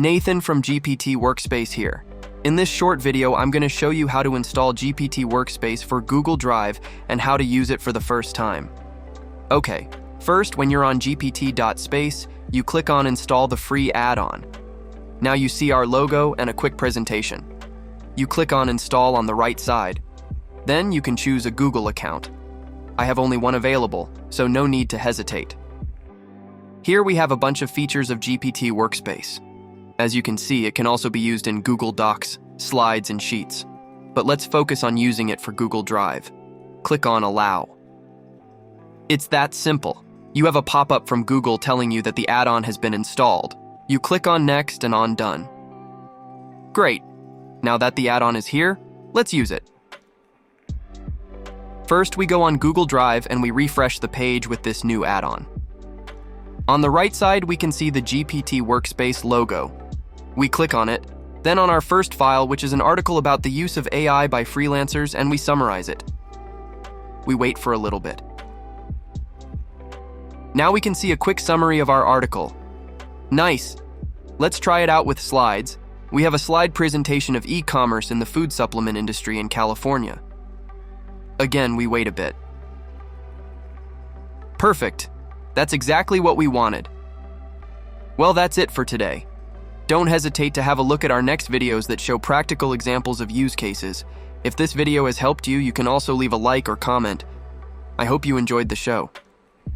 Nathan from GPT Workspace here. In this short video, I'm going to show you how to install GPT Workspace for Google Drive and how to use it for the first time. Okay, first, when you're on gpt.space, you click on Install the free add-on. Now you see our logo and a quick presentation. You click on Install on the right side. Then you can choose a Google account. I have only one available, so no need to hesitate. Here we have a bunch of features of GPT Workspace. As you can see, it can also be used in Google Docs, Slides, and Sheets. But let's focus on using it for Google Drive. Click on Allow. It's that simple. You have a pop-up from Google telling you that the add-on has been installed. You click on Next and on Done. Great. Now that the add-on is here, let's use it. First, we go on Google Drive and we refresh the page with this new add-on. On the right side, we can see the GPT Workspace logo. We click on it, then on our first file, which is an article about the use of AI by freelancers, and we summarize it. We wait for a little bit. Now we can see a quick summary of our article. Nice. Let's try it out with slides. We have a slide presentation of e-commerce in the food supplement industry in California. Again, we wait a bit. Perfect. That's exactly what we wanted. Well, that's it for today. Don't hesitate to have a look at our next videos that show practical examples of use cases. If this video has helped you, you can also leave a like or comment. I hope you enjoyed the show.